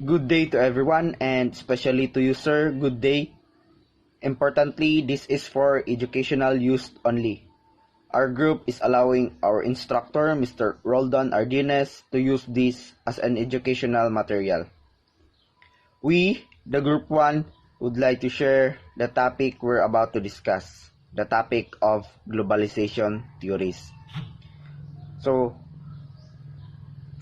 Good day to everyone, and especially to you, sir. Good day. Importantly, this is for educational use only. Our group is allowing our instructor, Mr. Roldan Ardines, to use this as an educational material. We, the Group 1, would like to share the topic we're about to discuss, the topic of globalization theories. So,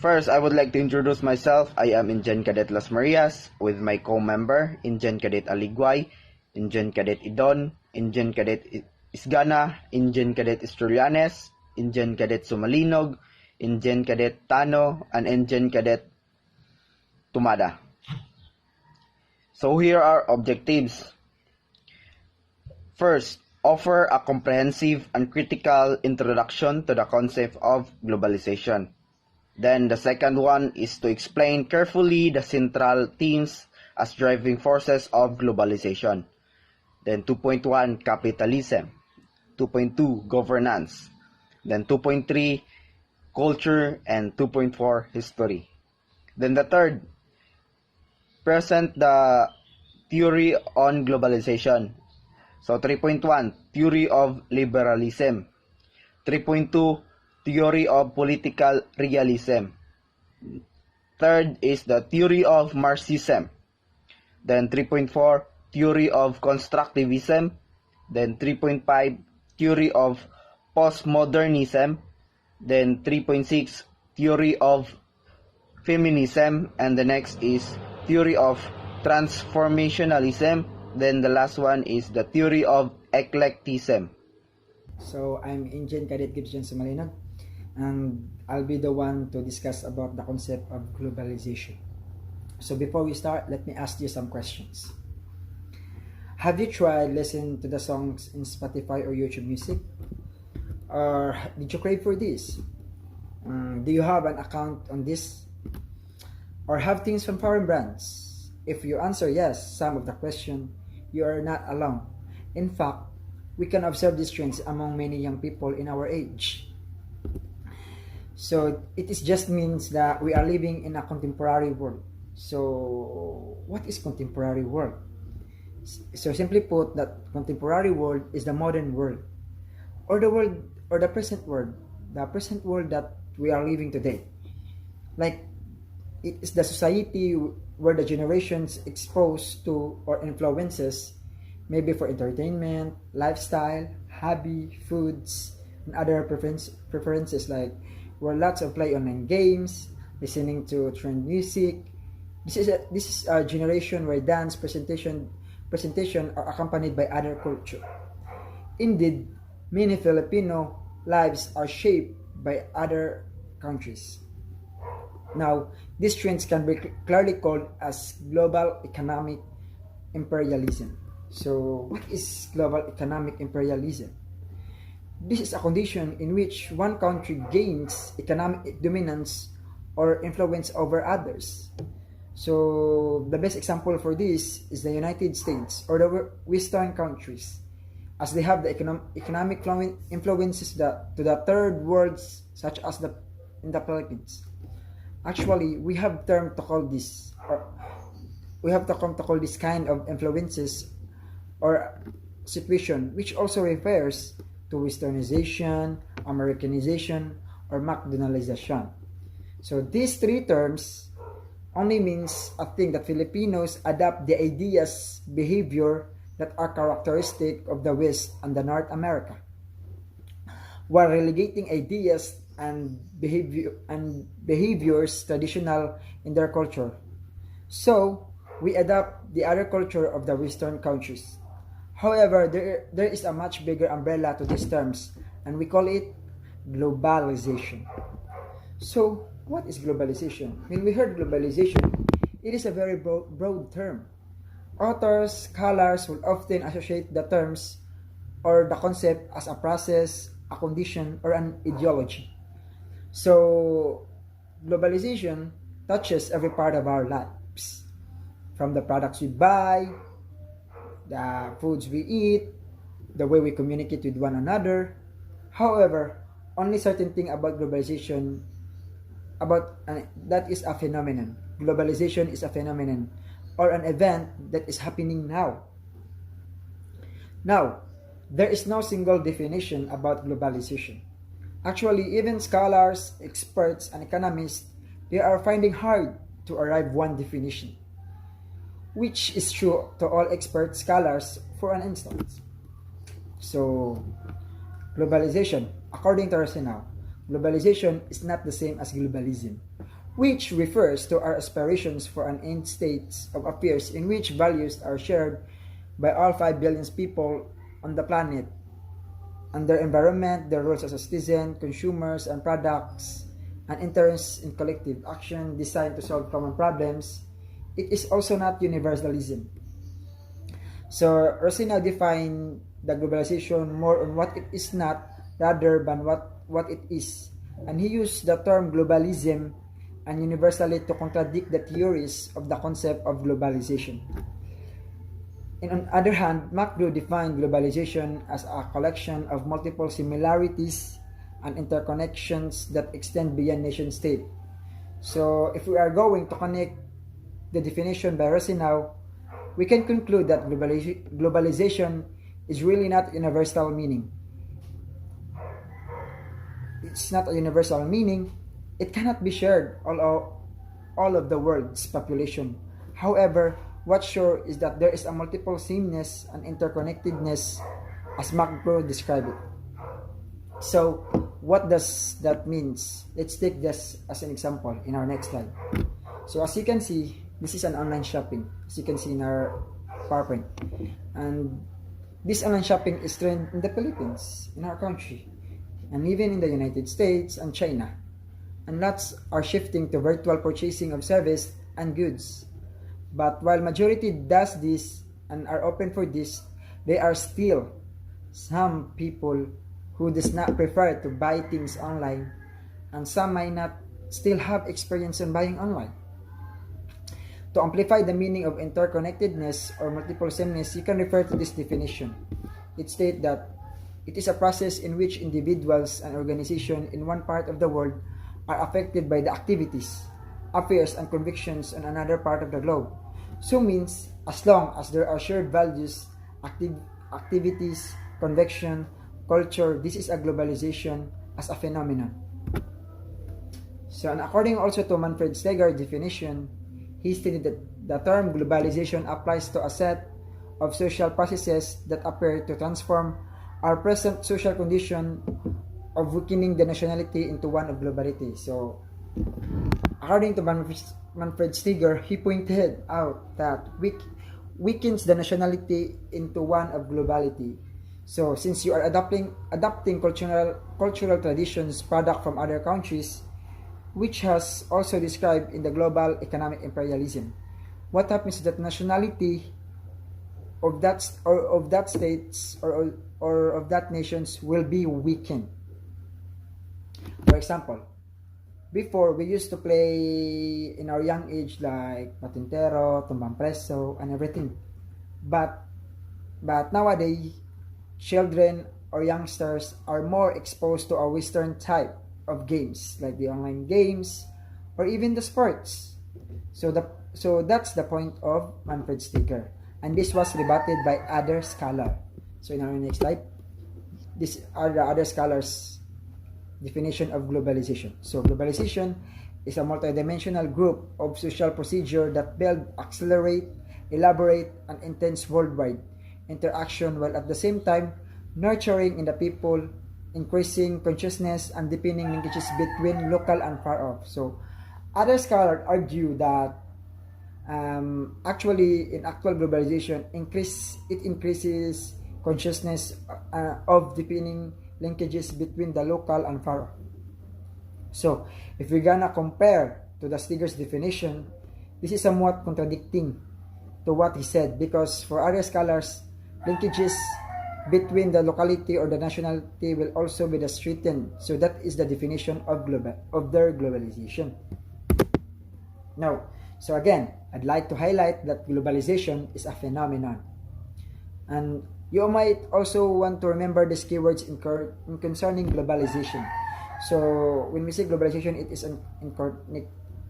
first, I would like to introduce myself. I am Ingen Cadet Las Marias with my co-member, Ingen Cadet Aligway, Ingen Cadet Idon, Ingen Cadet Isgana, Ingen Cadet Estrulanes, Ingen Cadet Sumalinog, Ingen Cadet Tano, and Ingen Cadet Tumada. So here are objectives. First, offer a comprehensive and critical introduction to the concept of globalization. Then the second one is to explain carefully the central themes as driving forces of globalization. Then 2.1 capitalism, 2.2 governance, then 2.3 culture, and 2.4 history. Then the third, present the theory on globalization. So 3.1 theory of liberalism, 3.2 theory of political realism. Third is the theory of Marxism. Then 3.4 theory of constructivism. Then 3.5 theory of postmodernism. Then 3.6 theory of feminism, and the next is theory of transformationalism. Then the last one is the theory of eclecticism. So I'm Ingen Cadet Gibson Sumalinog, and I'll be the one to discuss about the concept of globalization. So before we start, let me ask you some questions. Have you tried listening to the songs in Spotify or YouTube Music? Or did you crave for this? Do you have an account on this? Or have things from foreign brands? If you answer yes, some of the question, you are not alone. In fact, we can observe these trends among many young people in our age. So it just means that we are living in a contemporary world. So what is contemporary world? So simply put, that contemporary world is the modern world, or the world, or the present world that we are living today. Like, it is the society where the generations exposed to or influences, maybe for entertainment, lifestyle, hobby, foods, and other preferences, like where lots of play online games, listening to trend music. This is a generation where dance presentation are accompanied by other culture. Indeed, many Filipino lives are shaped by other countries. Now, these trends can be clearly called as global economic imperialism. So, what is global economic imperialism? This is a condition in which one country gains economic dominance or influence over others. So, the best example for this is the United States or the Western countries, as they have the economic influences to the third worlds, such as in the Philippines. Actually, we have term to call this, or we have to come to call this kind of influences or situation, which also refers to Westernization, Americanization, or McDonaldization. So these three terms only means a thing that Filipinos adopt the ideas, behavior that are characteristic of the West and the North America, while relegating ideas and behaviors traditional in their culture. So we adopt the other culture of the Western countries. However, there is a much bigger umbrella to these terms, and we call it globalization. So what is globalization? When we heard globalization, it is a very broad term. Authors, scholars will often associate the terms or the concept as a process, a condition, or an ideology. So globalization touches every part of our lives, from the products we buy, the foods we eat, the way we communicate with one another. However, only certain thing about globalization, that is a phenomenon. globalization is a phenomenon or an event that is happening now. Now, there is no single definition about globalization. Actually, even scholars, experts, and economists, they are finding hard to arrive one definition, which is true to all expert scholars for an instance. So, globalization, according to Rosenau, globalization is not the same as globalism, which refers to our aspirations for an end state of affairs in which values are shared by all 5 billion people on the planet, and their environment, their roles as a citizen, consumers, and products, and interests in collective action designed to solve common problems. It is also not universalism. So Rosenau defined the globalization more on what it is not rather than what it is. And he used the term globalism and universally to contradict the theories of the concept of globalization. And on the other hand, Macro defined globalization as a collection of multiple similarities and interconnections that extend beyond nation state. So if we are going to connect the definition by Rosenau, we can conclude that globalization is really not universal meaning. It's not a universal meaning. It cannot be shared all of the world's population. However, what's sure is that there is a multiple sameness and interconnectedness as Macro described it. So, what does that mean? Let's take this as an example in our next slide. So, as you can see, this is an online shopping, as you can see in our PowerPoint. And this online shopping is trend in the Philippines, in our country, and even in the United States and China. And lots are shifting to virtual purchasing of service and goods. But while majority does this and are open for this, there are still some people who does not prefer to buy things online, and some might not still have experience in buying online. To amplify the meaning of interconnectedness or multiple sameness, you can refer to this definition. It states that it is a process in which individuals and organizations in one part of the world are affected by the activities, affairs, and convictions on another part of the globe. So means, as long as there are shared values, activities, conviction, culture, this is a globalization as a phenomenon. So, and according also to Manfred Steger's definition, he stated that the term globalization applies to a set of social processes that appear to transform our present social condition of weakening the nationality into one of globality. So, according to Manfred Steger, he pointed out that weakens the nationality into one of globality. So, since you are adopting cultural traditions product from other countries, which has also described in the global economic imperialism, what happens is that nationality of that states or of that nations will be weakened. For example, before we used to play in our young age like patintero, tumbang preso, and everything. But nowadays, children or youngsters are more exposed to a Western type of games like the online games or even the sports. So that's the point of Manfred Steger, and this was rebutted by other scholars. So in our next slide, these are the other scholars' definition of globalization. So globalization is a multidimensional group of social procedure that build, accelerate, elaborate, and intense worldwide interaction while at the same time nurturing in the people, increasing consciousness, and deepening linkages between local and far off. So other scholars argue that actually in actual globalization increases consciousness of deepening linkages between the local and far off. So if we're gonna compare to the Steger's definition, this is somewhat contradicting to what he said, because for other scholars, linkages between the locality or the nationality will also be strengthened. So that is the definition of their globalization. Now, so again, I'd like to highlight that globalization is a phenomenon. And you might also want to remember these keywords in concerning globalization. So when we say globalization, it is an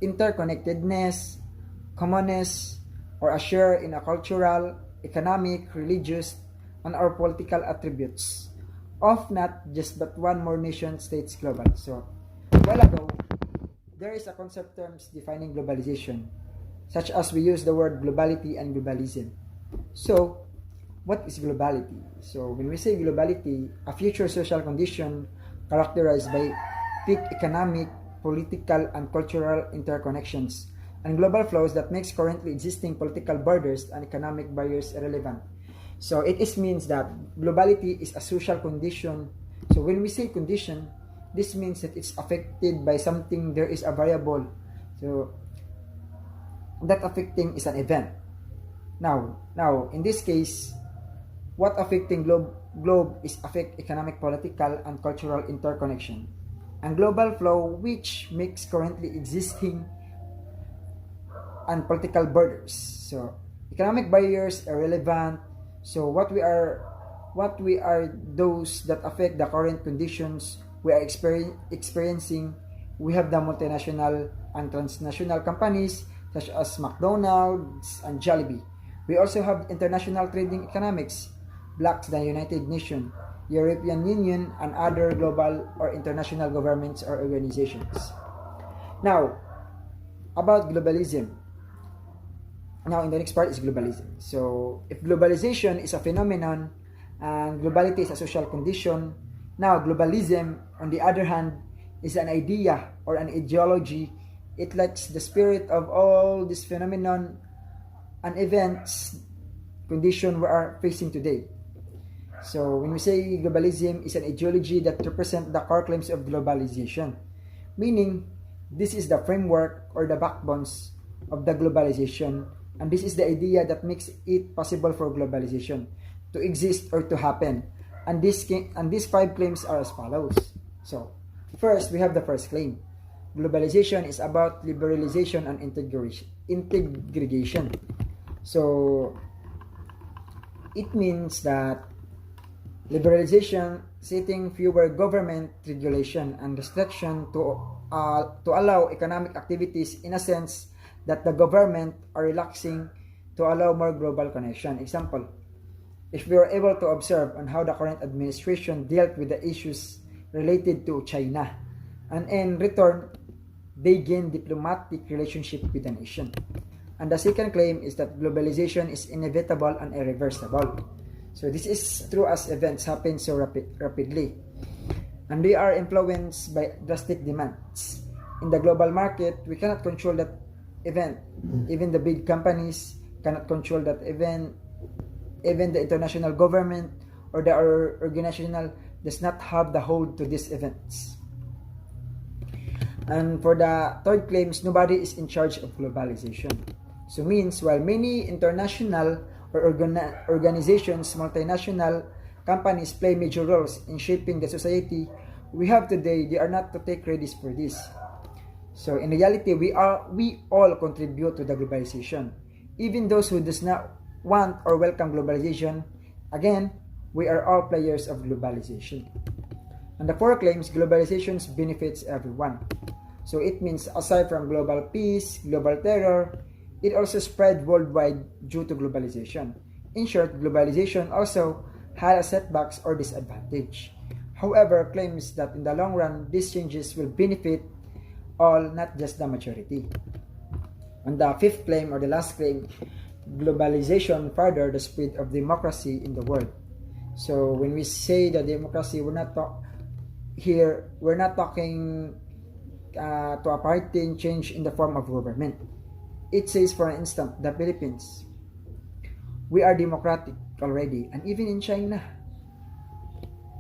interconnectedness, commonness, or a share in a cultural, economic, religious, and or political attributes of not just but one more nation states global. So, a while ago, there is a concept terms defining globalization, such as we use the word globality and globalism. So, what is globality? So, when we say globality, a future social condition characterized by peak economic, political, and cultural interconnections, and global flows that makes currently existing political borders and economic barriers irrelevant. So it means that globality is a social condition. So when we say condition, this means that it's affected by something. There is a variable. So that affecting is an event. Now in this case, what affecting globe is affect economic, political, and cultural interconnection, and global flow which makes currently existing and political borders. So economic barriers are relevant. So what we are those that affect the current conditions we are experiencing. We have the multinational and transnational companies such as McDonald's and Jollibee. We also have international trading economics, blocks the United Nations, European Union, and other global or international governments or organizations. Now, about globalism. Now, in the next part is globalism. So, if globalization is a phenomenon and globality is a social condition, now globalism, on the other hand, is an idea or an ideology. It lets the spirit of all this phenomenon and events condition we are facing today. So, when we say globalism is an ideology that represents the core claims of globalization, meaning this is the framework or the backbones of the globalization. And this is the idea that makes it possible for globalization to exist or to happen. And these 5 claims are as follows. So, first, we have the first claim. Globalization is about liberalization and integration. So, it means that liberalization setting fewer government regulation and restriction to allow economic activities in a sense that the government are relaxing to allow more global connection. Example, if we are able to observe on how the current administration dealt with the issues related to China, and in return, they gain diplomatic relationship with the nation. And the second claim is that globalization is inevitable and irreversible. So this is true as events happen so rapidly, and they are influenced by drastic demands. In the global market, we cannot control that event. Even the big companies cannot control that event. Even the international government or the organizational does not have the hold to these events. And for the third claims, nobody is in charge of globalization. So means while many international or organizations, multinational companies play major roles in shaping the society we have today, they are not to take credit for this. So in reality, we all contribute to the globalization. Even those who does not want or welcome globalization, again, we are all players of globalization. And the 4 claims, globalization benefits everyone. So it means aside from global peace, global terror, it also spread worldwide due to globalization. In short, globalization also had a setbacks or disadvantage. However, claims that in the long run, these changes will benefit all, not just the majority. And the 5th claim or the last claim, globalization further the spread of democracy in the world. So when we say the democracy, we're not talking to a party change in the form of government. It says, for instance, the Philippines, we are democratic already, and even in China.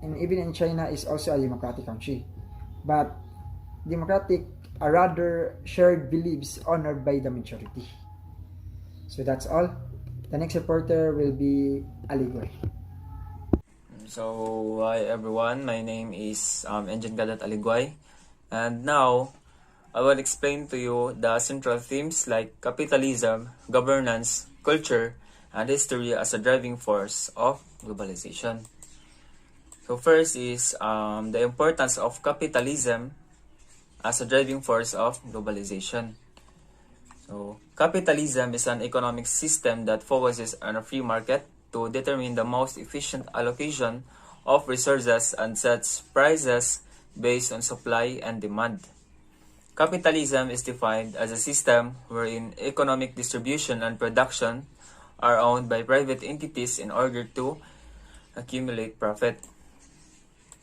And even in China is also a democratic country. But democratic are rather shared beliefs honored by the majority. So that's all. The next reporter will be Aligoy. So, hi everyone, my name is Engine Cadet Aligoy, and now I will explain to you the central themes like capitalism, governance, culture, and history as a driving force of globalization. So first is the importance of capitalism as a driving force of globalization. So, capitalism is an economic system that focuses on a free market to determine the most efficient allocation of resources and sets prices based on supply and demand. Capitalism is defined as a system wherein economic distribution and production are owned by private entities in order to accumulate profit.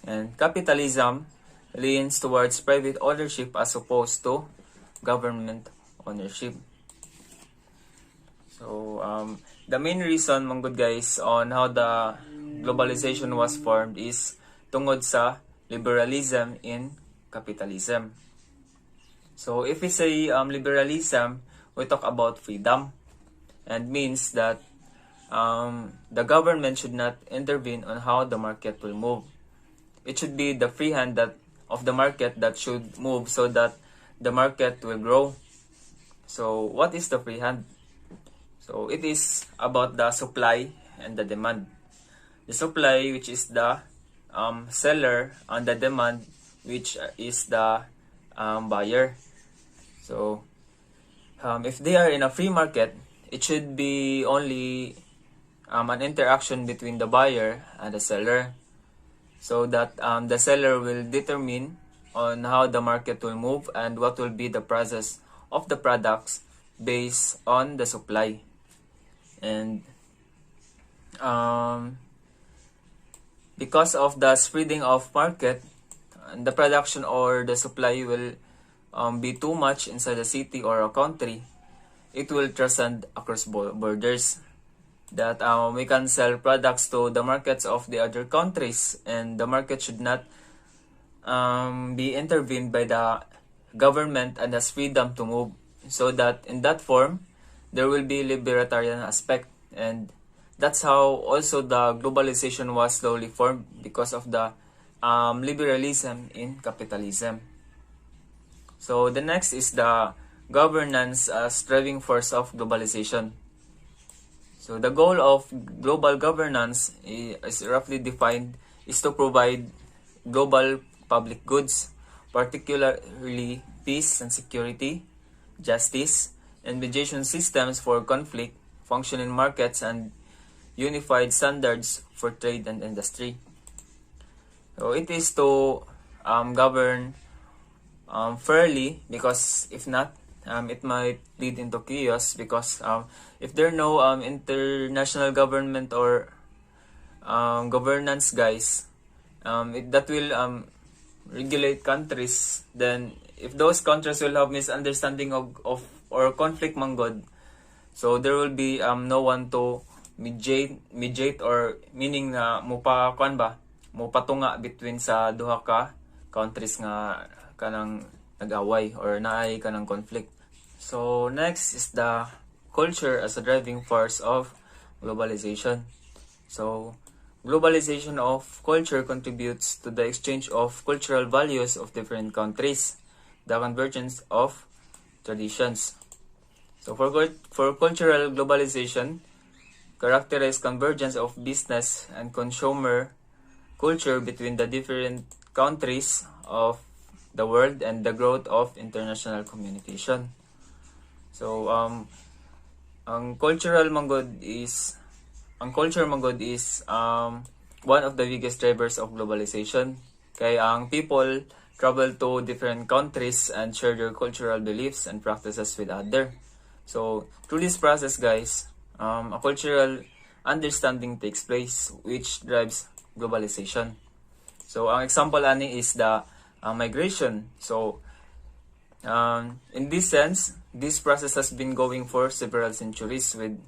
And capitalism leans towards private ownership as opposed to government ownership. So, the main reason, mga good guys, on how the globalization was formed is tungod sa liberalism in capitalism. So, if we say liberalism, we talk about freedom, and means that the government should not intervene on how the market will move. It should be the free hand of the market that should move so that the market will grow. So, what is the free hand? So, it is about the supply and the demand. The supply, which is the seller, and the demand, which is the buyer. So, if they are in a free market, it should be only an interaction between the buyer and the seller, so that the seller will determine on how the market will move and what will be the prices of the products based on the supply. And because of the spreading of market, the production or the supply will be too much inside a city or a country, it will transcend across borders. That we can sell products to the markets of the other countries, and the market should not be intervened by the government and has freedom to move, so that in that form there will be libertarian aspect. And that's how also the globalization was slowly formed, because of the liberalism in capitalism. So the next is the governance as driving force of globalization. So the goal of global governance is roughly defined is to provide global public goods, particularly peace and security, justice, and mediation systems for conflict, functioning markets, and unified standards for trade and industry. So it is to govern fairly, because if not, it might lead into chaos, because if there are no international government or governance guys, that will regulate countries, then if those countries will have misunderstanding of or conflict manggod, so there will be no one to mediate or meaning na mupatunga between sa duha ka countries nga kanang nag-away or naay kanang conflict. So next is the culture as a driving force of globalization. So globalization of culture contributes to the exchange of cultural values of different countries, the convergence of traditions. So for cultural globalization, characterize convergence of business and consumer culture between the different countries of the world and the growth of international communication. So ang culture manggod is one of the biggest drivers of globalization. Kaya ang people travel to different countries and share their cultural beliefs and practices with other. So through this process, guys, a cultural understanding takes place, which drives globalization. So ang example ani is the migration. So in this sense, this process has been going for several centuries, with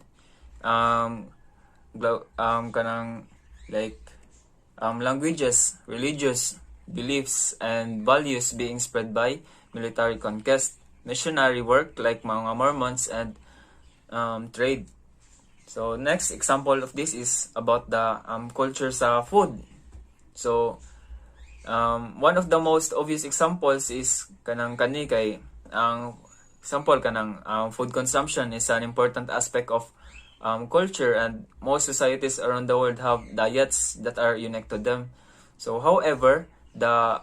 languages, religious beliefs, and values being spread by military conquest, missionary work like mga Mormons, and trade. So next example of this is about the culture sa food. So one of the most obvious examples is kanang kani kay ang example kanang food consumption is an important aspect of culture, and most societies around the world have diets that are unique to them. So however, the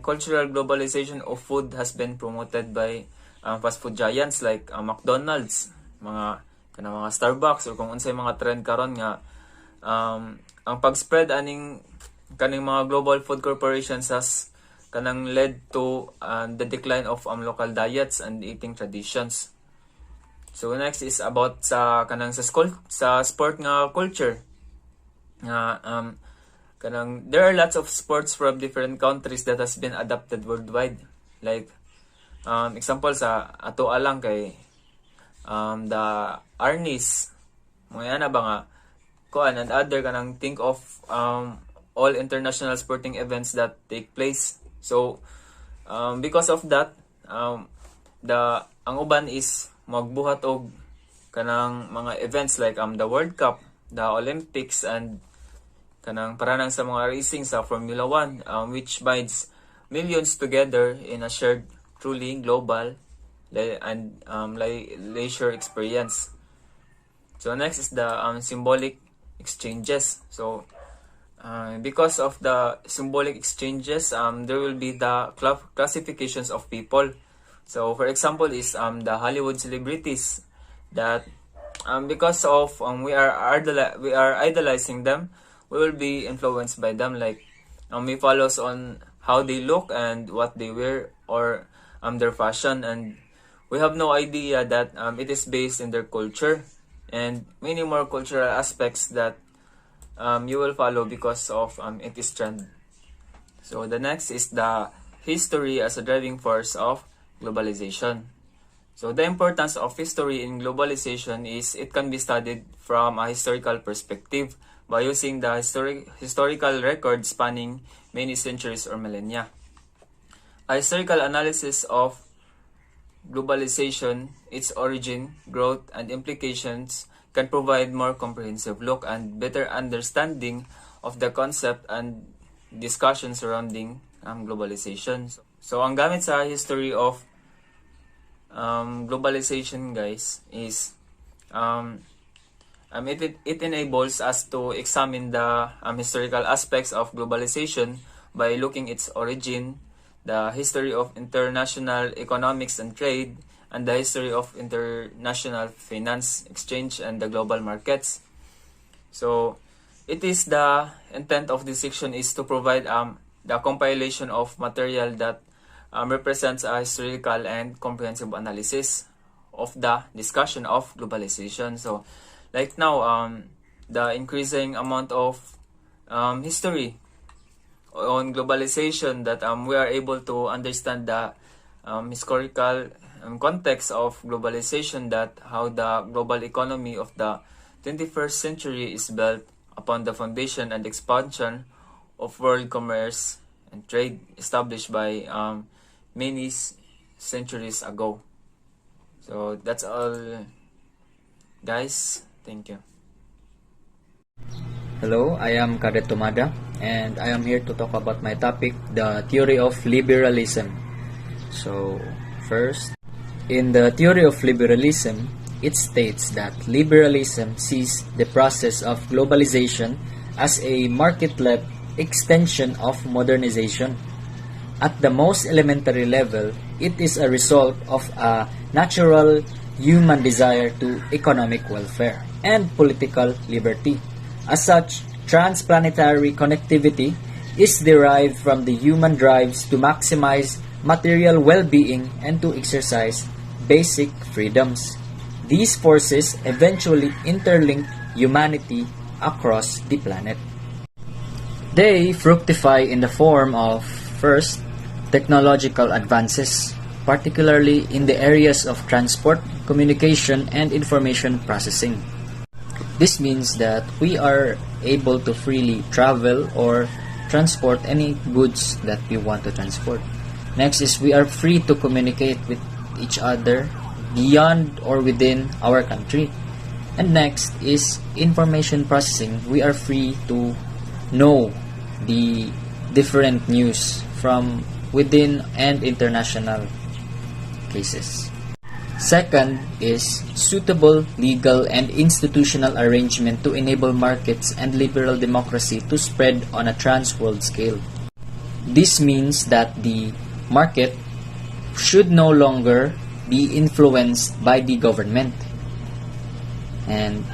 cultural globalization of food has been promoted by fast food giants like McDonald's, mga Starbucks, or kung unsay mga trend karon nga ang pag-spread kaning mga global food corporations has kanang led to the decline of local diets and eating traditions. So next is about sa sport nga culture. There are lots of sports from different countries that has been adapted worldwide. Like example sa ato alang kay the Arnis, mga na ba nga kuan and other kanang think of all international sporting events that take place. So because of that, ang uban is magbuhat og kanang mga events like the World Cup, the Olympics, and kanang paranang sa mga racing sa Formula 1, which binds millions together in a shared truly global and leisure experience. So next is the symbolic exchanges. So because of the symbolic exchanges, there will be the classifications of people. So for example is the Hollywood celebrities that because of we are idolizing them, we will be influenced by them. Like we follows on how they look and what they wear, or their fashion, and we have no idea that it is based in their culture and many more cultural aspects that you will follow because of it is trend. So the next is the history as a driving force of globalization. So the importance of history in globalization is it can be studied from a historical perspective by using the historical record spanning many centuries or millennia. A historical analysis of globalization, its origin, growth, and implications can provide more comprehensive look and better understanding of the concept and discussion surrounding globalization. So ang gamit sa history of globalization, guys, is it enables us to examine the historical aspects of globalization by looking its origin, the history of international economics and trade, and the history of international finance, exchange, and the global markets. So it is the intent of this section is to provide the compilation of material that represents a historical and comprehensive analysis of the discussion of globalization. So like now, the increasing amount of history on globalization that we are able to understand the historical context of globalization, that how the global economy of the 21st century is built upon the foundation and expansion of world commerce and trade established by many centuries ago. So that's all, guys. Thank you. Hello, I am Cadet Tomada, and I am here to talk about my topic, the theory of liberalism. So, first, in the theory of liberalism, it states that liberalism sees the process of globalization as a market-led extension of modernization. At the most elementary level, it is a result of a natural human desire to economic welfare and political liberty. As such, transplanetary connectivity is derived from the human drives to maximize material well-being and to exercise basic freedoms. These forces eventually interlink humanity across the planet. They fructify in the form of, first, technological advances, particularly in the areas of transport, communication, and information processing. This means that we are able to freely travel or transport any goods that we want to transport. Next is we are free to communicate with each other beyond or within our country. And next is information processing. We are free to know the different news from within and international cases. Second is suitable legal and institutional arrangement to enable markets and liberal democracy to spread on a trans-world scale. This means that the market should no longer be influenced by the government. And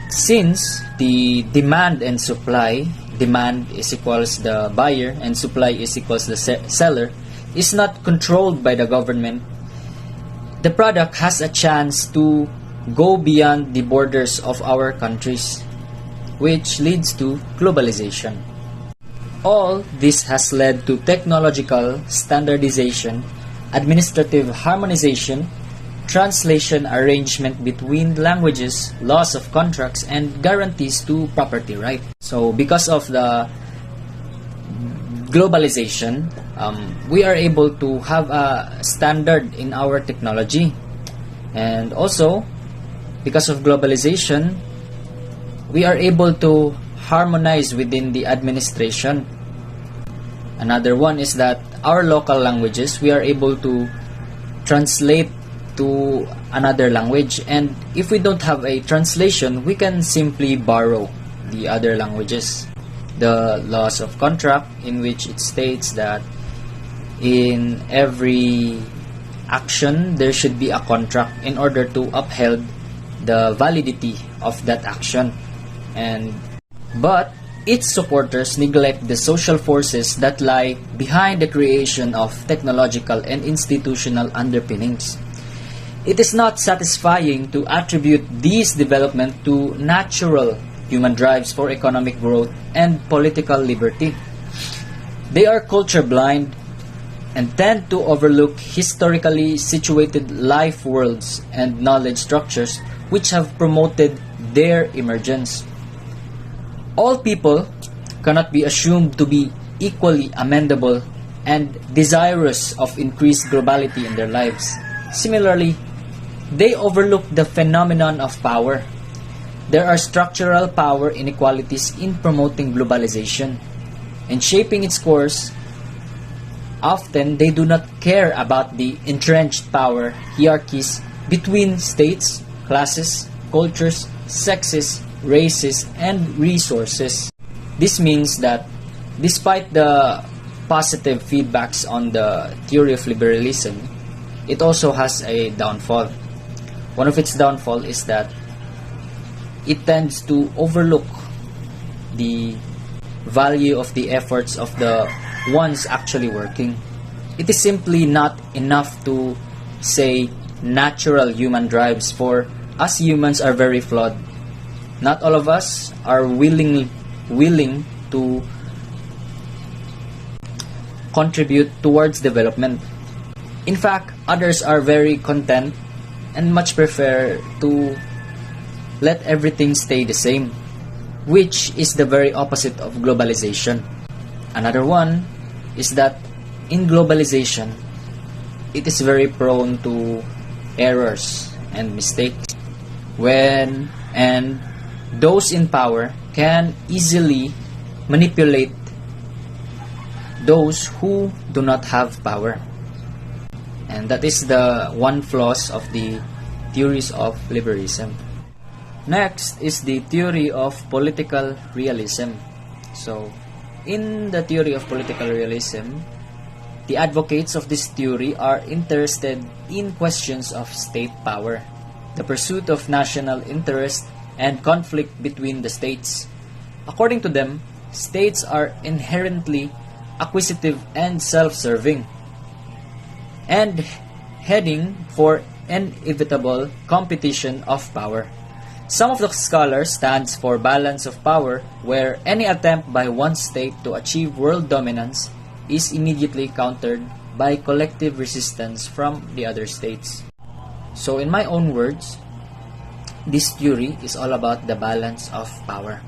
since the demand and supply, demand is equals the buyer and supply is equals the seller, is not controlled by the government, the product has a chance to go beyond the borders of our countries, which leads to globalization. All this has led to technological standardization, administrative harmonization, translation arrangement between languages, laws of contracts, and guarantees to property right. So because of the globalization, we are able to have a standard in our technology. And also, because of globalization, we are able to harmonize within the administration. Another one is that our local languages, we are able to translate to another language, and if we don't have a translation, we can simply borrow the other languages. The laws of contract, in which it states that in every action there should be a contract in order to uphold the validity of that action. But its supporters neglect the social forces that lie behind the creation of technological and institutional underpinnings. It is not satisfying to attribute these developments to natural human drives for economic growth and political liberty. They are culture blind and tend to overlook historically situated life worlds and knowledge structures which have promoted their emergence. All people cannot be assumed to be equally amendable and desirous of increased globality in their lives. Similarly, they overlook the phenomenon of power. There are structural power inequalities in promoting globalization and shaping its course. Often, they do not care about the entrenched power hierarchies between states, classes, cultures, sexes, races, and resources. This means that despite the positive feedbacks on the theory of liberalism, it also has a downfall. One of its downfall is that it tends to overlook the value of the efforts of the ones actually working. It is simply not enough to say natural human drives, for us humans are very flawed. Not all of us are willing to contribute towards development. In fact, others are very content and much prefer to let everything stay the same, which is the very opposite of globalization. Another one is that in globalization, it is very prone to errors and mistakes. And those in power can easily manipulate those who do not have power. And that is the one flaws of the theories of liberalism. Next is the theory of political realism. So, in the theory of political realism, the advocates of this theory are interested in questions of state power, the pursuit of national interest, and conflict between the states. According to them, states are inherently acquisitive and self-serving, and heading for inevitable competition of power. Some of the scholars stands for balance of power, where any attempt by one state to achieve world dominance is immediately countered by collective resistance from the other states. So in my own words, this theory is all about the balance of power.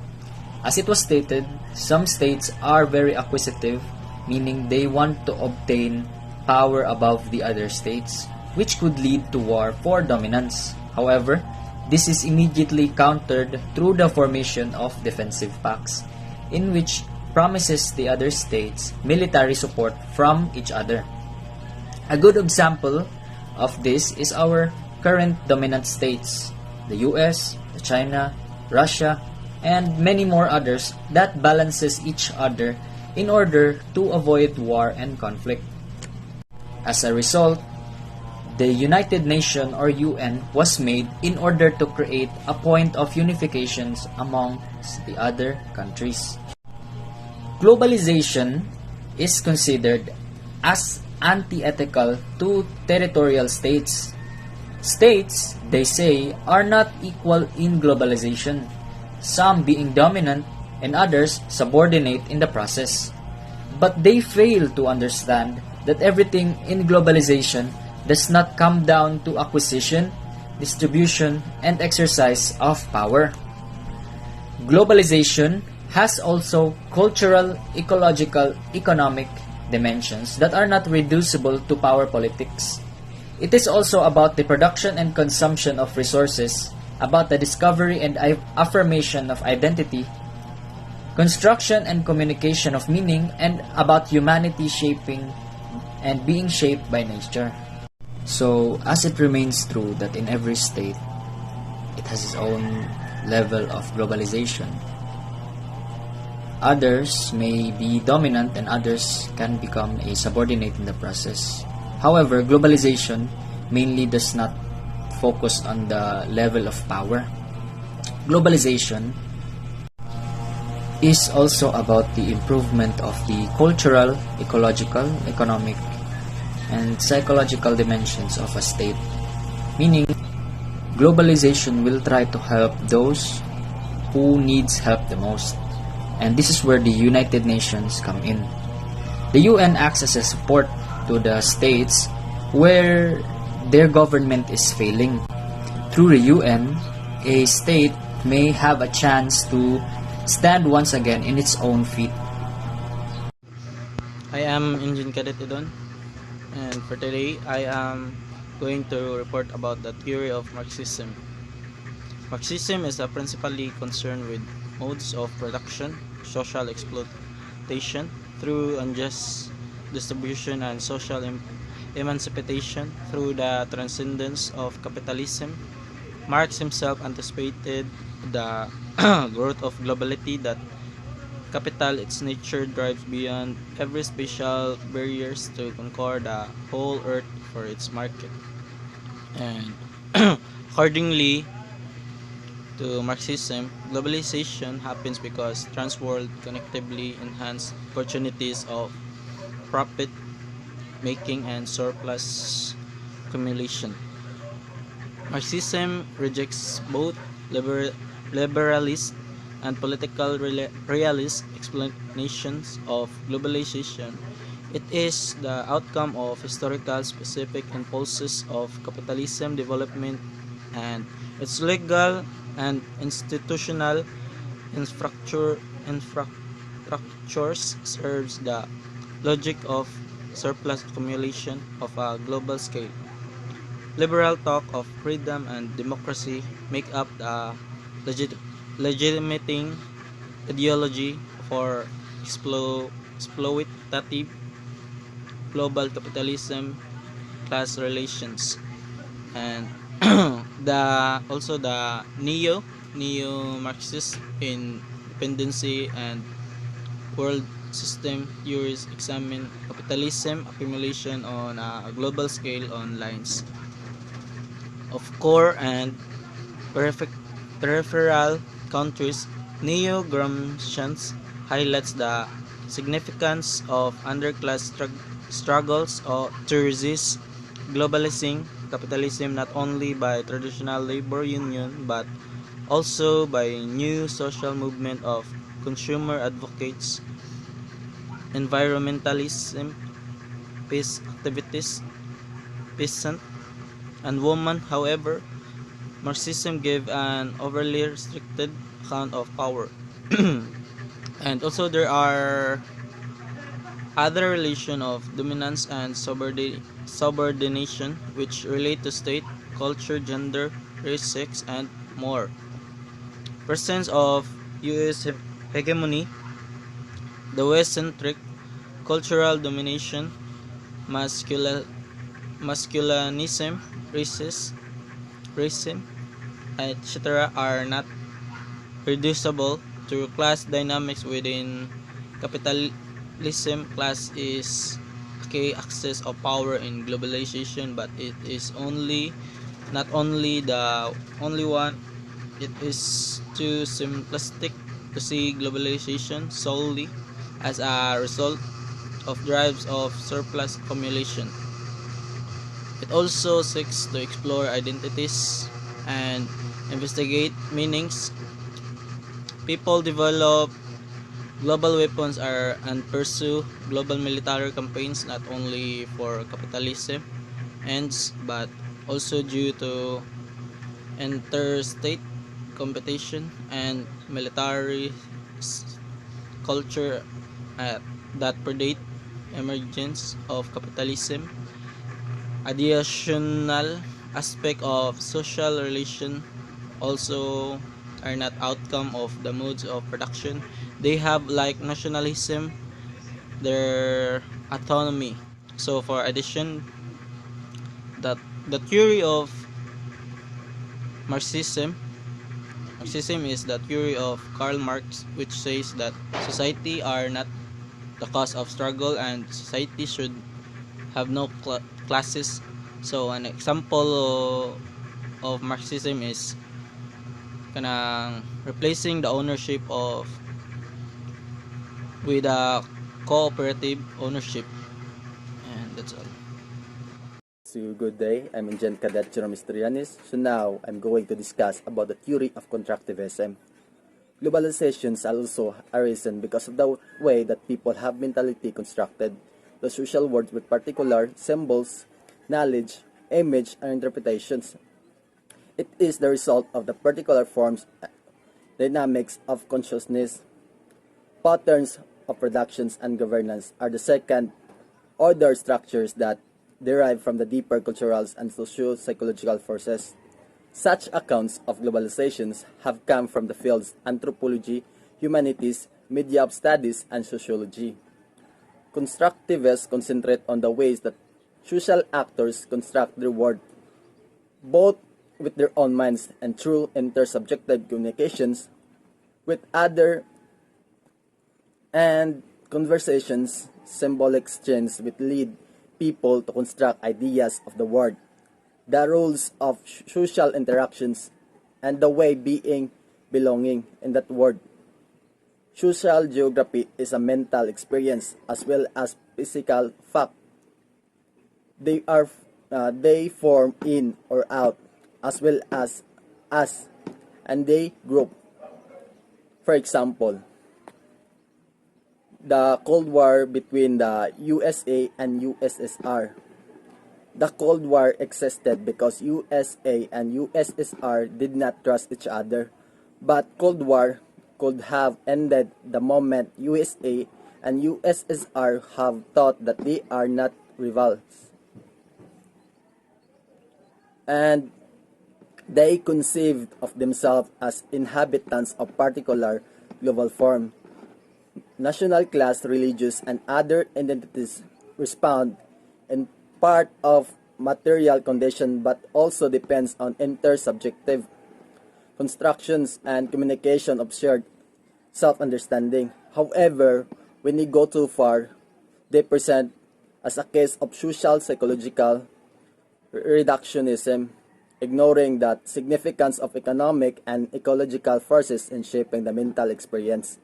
As it was stated, some states are very acquisitive, meaning they want to obtain power above the other states, which could lead to war for dominance. However, this is immediately countered through the formation of defensive pacts, in which promises the other states military support from each other. A good example of this is our current dominant states, the US, China, Russia, and many more others that balances each other in order to avoid war and conflict. As a result, the United Nations or UN was made in order to create a point of unification amongst the other countries. Globalization is considered as antithetical to territorial states. States, they say, are not equal in globalization, some being dominant and others subordinate in the process. But they fail to understand that everything in globalization does not come down to acquisition, distribution, and exercise of power. Globalization has also cultural, ecological, economic dimensions that are not reducible to power politics. It is also about the production and consumption of resources, about the discovery and affirmation of identity, construction and communication of meaning, and about humanity shaping and being shaped by nature. So, as it remains true that in every state, it has its own level of globalization, others may be dominant and others can become a subordinate in the process. However, globalization mainly does not focus on the level of power. Globalization is also about the improvement of the cultural, ecological, economic, and psychological dimensions of a state. Meaning, globalization will try to help those who needs help the most. And this is where the United Nations come in. The UN acts as a support to the states where their government is failing. Through the UN, a state may have a chance to stand once again in its own feet. I am Engine Cadet Idon, and for today I am going to report about the theory of Marxism. Marxism is principally concerned with modes of production, social exploitation through unjust distribution, and social emancipation through the transcendence of capitalism. Marx himself anticipated the growth of globality, that capital, its nature, drives beyond every spatial barriers to conquer the whole earth for its market. And accordingly to Marxism, globalization happens because trans-world connectively enhance opportunities of profit making and surplus accumulation. Marxism rejects both liberalist and political realist explanations of globalization. It is the outcome of historical specific impulses of capitalism development, and its legal and institutional infrastructures serves the logic of surplus accumulation of a global scale. Liberal talk of freedom and democracy make up the legitimating ideology for exploitative global capitalism class relations. And the neo Marxist in dependency and world system theories examine capitalism accumulation on a global scale on lines of core and peripheral countries. Neo-Gramscians highlights the significance of underclass struggles to resist globalizing capitalism, not only by traditional labor union but also by new social movement of consumer advocates, environmentalism, peace activists, peasant, and women. However, Marxism gave an overly restricted account of power. And also there are other relation of dominance and subordination which relate to state, culture, gender, race, sex, and more. Presence of US hegemony, the West-centric cultural domination, masculinism, racism, etc. are not reducible to class dynamics within capitalism. Class is key access of power in globalization, but it is not only the only one. It is too simplistic to see globalization solely as a result of drives of surplus accumulation. It also seeks to explore identities and investigate meanings. People develop global weapons and pursue global military campaigns not only for capitalism ends but also due to interstate competition and military culture that predate emergence of capitalism. Additional aspect of social relation also are not outcome of the modes of production. They have like nationalism, their autonomy. So for addition, that the theory of Marxism Marxism is the theory of Karl Marx, which says that society are not the cause of struggle and society should have no classes. So an example of Marxism is kanang replacing the ownership of with a cooperative ownership, and that's all. So good day, I'm Engine Cadet Jerome Historianis. So now I'm going to discuss about the theory of constructivism. Globalization has also arisen because of the way that people have mentality constructed the social world with particular symbols, knowledge, image, and interpretations. It is the result of the particular forms, dynamics of consciousness, patterns of productions and governance are the second order structures that derive from the deeper cultural and socio-psychological forces. Such accounts of globalizations have come from the fields anthropology, humanities, media of studies, and sociology. Constructivists concentrate on the ways that social actors construct their world, both with their own minds and through intersubjective communications with other and conversations, symbolic exchange which lead people to construct ideas of the world, the rules of social interactions, and the way being belonging in that world. Social geography is a mental experience as well as physical fact. They form in or out as well as us, and they group. For example, the Cold War between the USA and USSR. The Cold War existed because USA and USSR did not trust each other, but Cold War could have ended the moment USA and USSR have thought that they are not rivals. And they conceived of themselves as inhabitants of particular global form. National class, religious, and other identities respond in part of material condition but also depends on intersubjective constructions and communication of shared self-understanding. However, when they go too far, they present as a case of social psychological reductionism, ignoring the significance of economic and ecological forces in shaping the mental experience.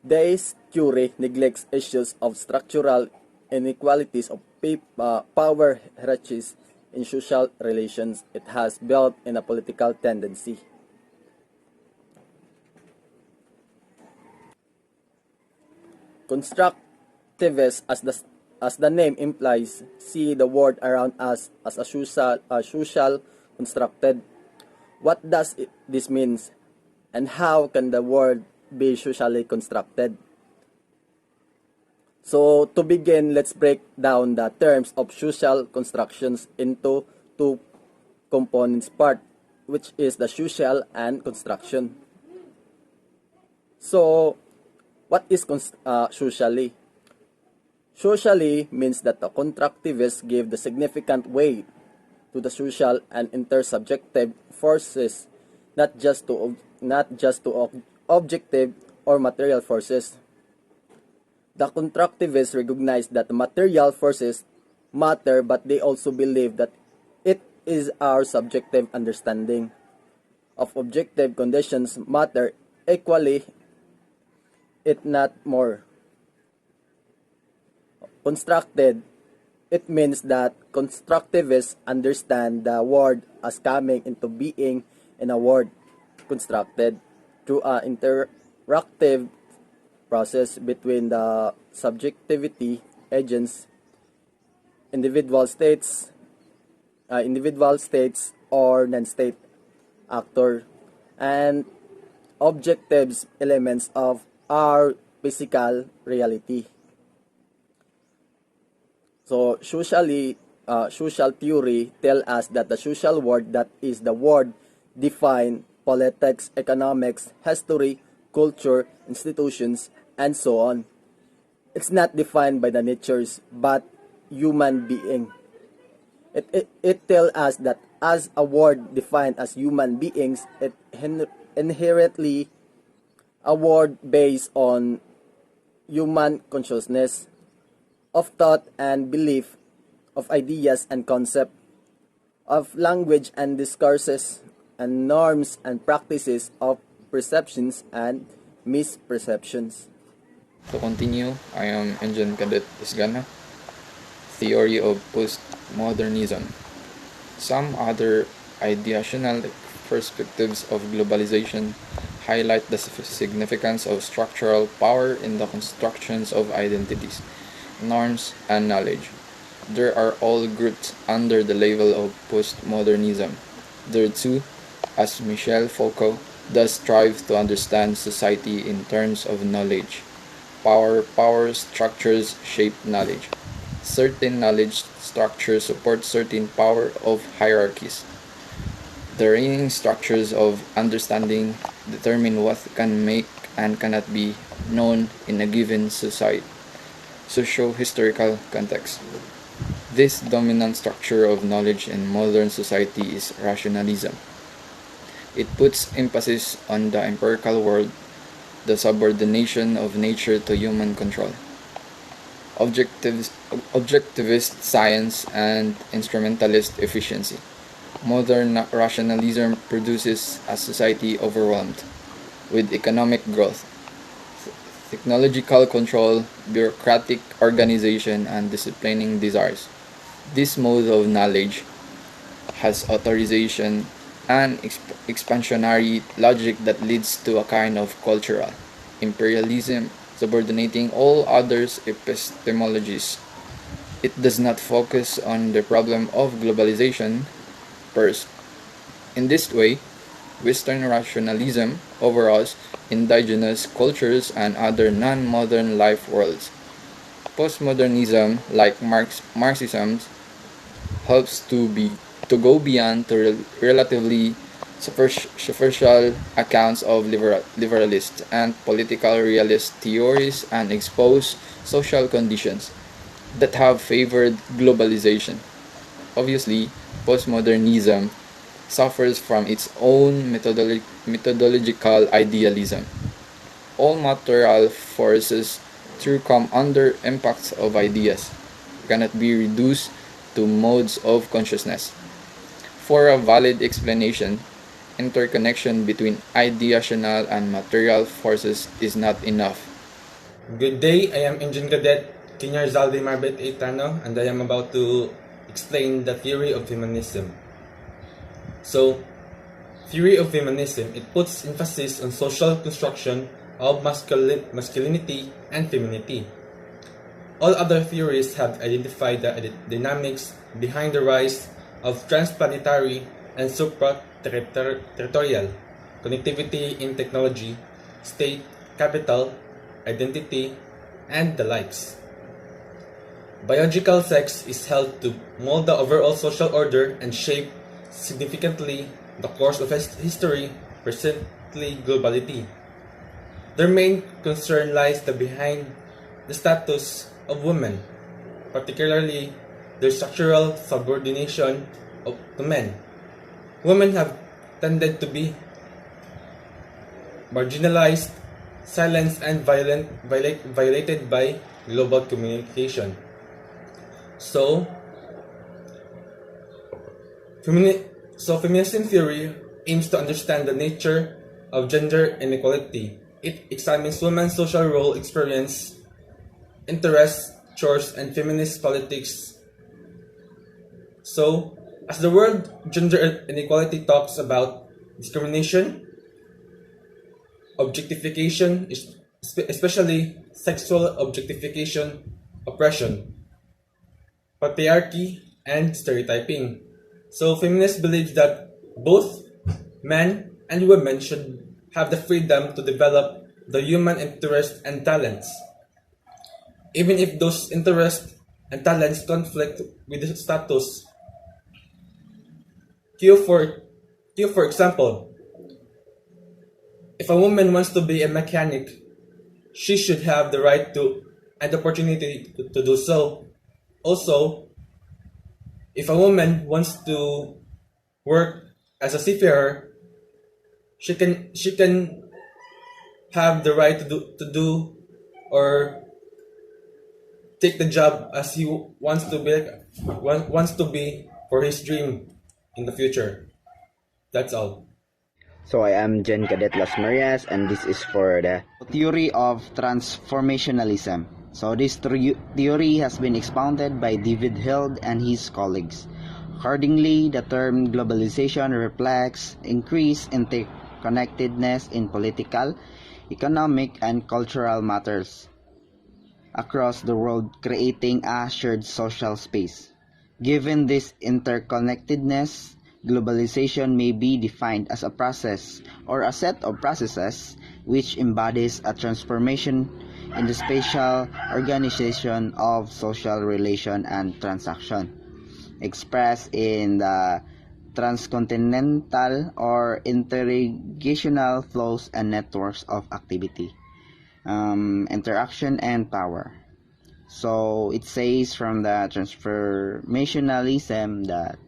This theory neglects issues of structural inequalities of power hierarchies in social relations. It has built in a political tendency. Constructivists, as the name implies, see the world around us as a social constructed. What does this mean, and how can the world be socially constructed? So to begin, let's break down the terms of social constructions into two components part, which is the social and construction. So what is socially? Socially means that the constructivists give the significant weight to the social and intersubjective forces, not just to objective or material forces. The constructivists recognize that material forces matter, but they also believe that it is our subjective understanding of objective conditions matter equally, if not more. Constructed, it means that constructivists understand the world as coming into being in a world constructed through an interactive process between the subjectivity agents, individual states or non-state actor, and objectives elements of our physical reality. So social theory tell us that the social world, that is the world defined politics, economics, history, culture, institutions, and so on. It's not defined by the natures, but human being. It tells us that as a world defined as human beings, it inherently a world based on human consciousness, of thought and belief, of ideas and concept, of language and discourses, and norms and practices, of perceptions and misperceptions. To continue, I am Engine Cadet Isgana, Theory of Postmodernism. Some other ideational perspectives of globalization highlight the significance of structural power in the constructions of identities, norms, and knowledge. They are all grouped under the label of postmodernism. There too, as Michel Foucault does strive to understand society in terms of knowledge. Power structures shape knowledge. Certain knowledge structures support certain power of hierarchies. The reigning structures of understanding determine what can make and cannot be known in a given society. Socio-historical context. This dominant structure of knowledge in modern society is rationalism. It puts emphasis on the empirical world, the subordination of nature to human control. Objectivist science and instrumentalist efficiency. Modern rationalism produces a society overwhelmed with economic growth, technological control, bureaucratic organization, and disciplining desires. This mode of knowledge has authorization and expansionary logic that leads to a kind of cultural imperialism, subordinating all others epistemologies. It does not focus on the problem of globalization first. In this way, Western rationalism overalls indigenous cultures and other non-modern life worlds. Postmodernism, like Marxism, helps to go beyond the relatively superficial accounts of liberalist and political realist theories and expose social conditions that have favored globalization. Obviously, postmodernism suffers from its own methodological idealism. All material forces to come under impacts of ideas cannot be reduced to modes of consciousness. For a valid explanation, interconnection between ideational and material forces is not enough. Good day, I am Engine Cadet Kinyar Zaldi Marbet Eitano, and I am about to explain the theory of feminism. So, theory of feminism, it puts emphasis on social construction of masculinity and femininity. All other theories have identified the dynamics behind the rise of transplanetary and supra-territorial connectivity in technology, state, capital, identity, and the likes. Biological sex is held to mold the overall social order and shape significantly the course of history, presently globality. Their main concern lies behind the status of women, particularly their structural subordination to men. Women have tended to be marginalized silenced and violated by global communication. So, feminism theory aims to understand the nature of gender inequality. It examines women's social role, experience, interests, chores, and feminist politics. So, as the word gender inequality talks about discrimination, objectification, especially sexual objectification, oppression, patriarchy, and stereotyping. So feminists believe that both men and women should have the freedom to develop the human interests and talents, even if those interests and talents conflict with the status. For example, if a woman wants to be a mechanic, she should have the right to and opportunity to do so. Also, if a woman wants to work as a seafarer, she can have the right to do or take the job as he wants to be for his dream in the future. That's all. So I am Jen Cadet Las Marias, and this is for the theory of transformationalism. So this theory has been expounded by David Hild and his colleagues. Accordingly, the term globalization reflects increased interconnectedness in political, economic, and cultural matters across the world, creating a shared social space. Given this interconnectedness, globalization may be defined as a process or a set of processes which embodies a transformation in the spatial organization of social relation and transaction, expressed in the transcontinental or interregional flows and networks of activity, interaction, and power. So it says from the transformationalism that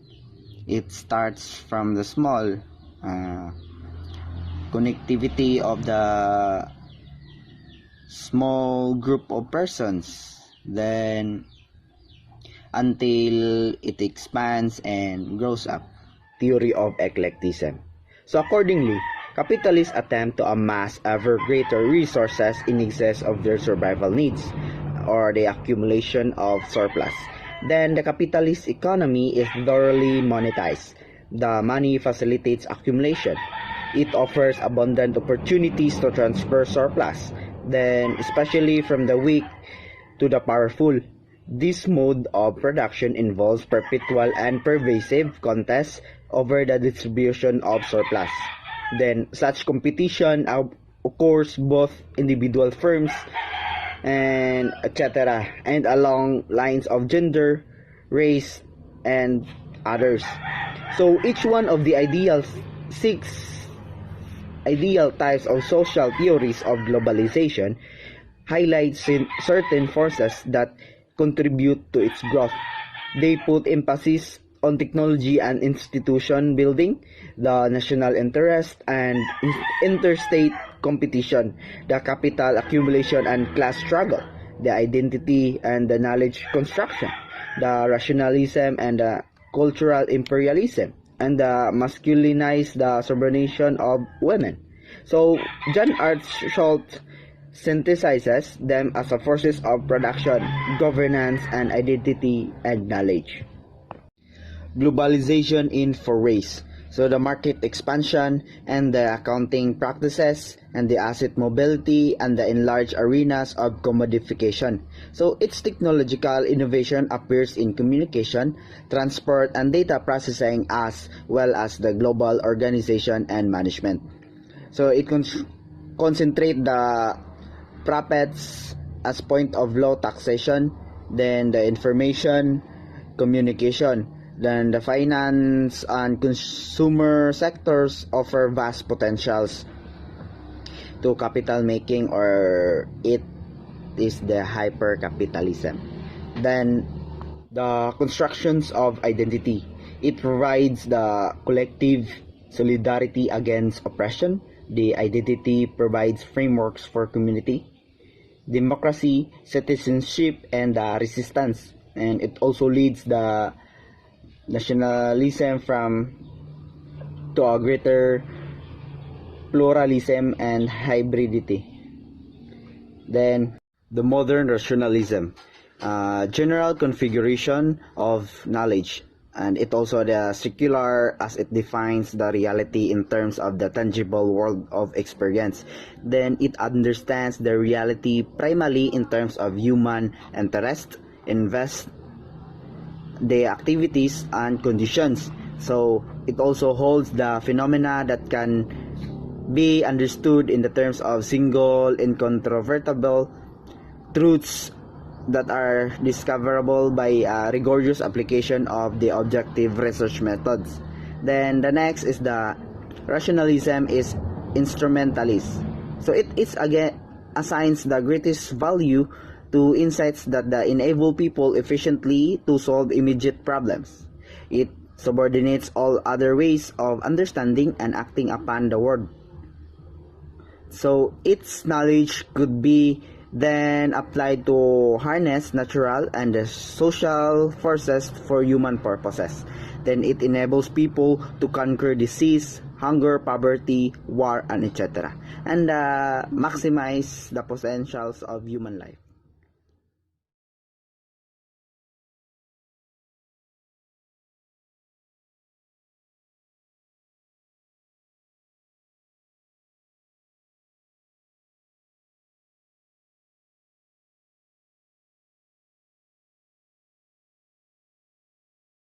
it starts from the small connectivity of the small group of persons, then until it expands and grows up. Theory of eclecticism. So accordingly, capitalists attempt to amass ever greater resources in excess of their survival needs or the accumulation of surplus. Then the capitalist economy is thoroughly monetized. The money facilitates accumulation. It offers abundant opportunities to transfer surplus, then especially from the weak to the powerful. This mode of production involves perpetual and pervasive contests over the distribution of surplus. Then such competition occurs both individual firms and etc. and along lines of gender, race, and others. So each one of the ideal types of social theories of globalization highlights certain forces that contribute to its growth. They put emphasis on technology and institution building, the national interest and interstate competition, the capital accumulation and class struggle, the identity and the knowledge construction, the rationalism and the cultural imperialism, and the masculinized the subordination of women. So John Art Schultz synthesizes them as a forces of production, governance, and identity and knowledge. Globalization in forays. So the market expansion and the accounting practices and the asset mobility and the enlarged arenas of commodification. So its technological innovation appears in communication, transport, and data processing as well as the global organization and management. So it concentrate the profits as point of low taxation, then the information, communication. Then the finance and consumer sectors offer vast potentials to capital making, or it is the hyper-capitalism. Then the constructions of identity. It provides the collective solidarity against oppression, The identity provides frameworks for community, democracy, citizenship, and resistance. And it also leads the nationalism to a greater pluralism and hybridity. Then the modern rationalism, general configuration of knowledge, and it also the secular as it defines the reality in terms of the tangible world of experience. Then it understands the reality primarily in terms of human interest, invest the activities and conditions. So it also holds the phenomena that can be understood in the terms of single incontrovertible truths that are discoverable by rigorous application of the objective research methods. Then the next is the rationalism is instrumentalist. So it is again assigns the greatest value to insights that enable people efficiently to solve immediate problems. It subordinates all other ways of understanding and acting upon the world. So its knowledge could be then applied to harness natural and social forces for human purposes. Then it enables people to conquer disease, hunger, poverty, war, and etc. and maximize the potentials of human life.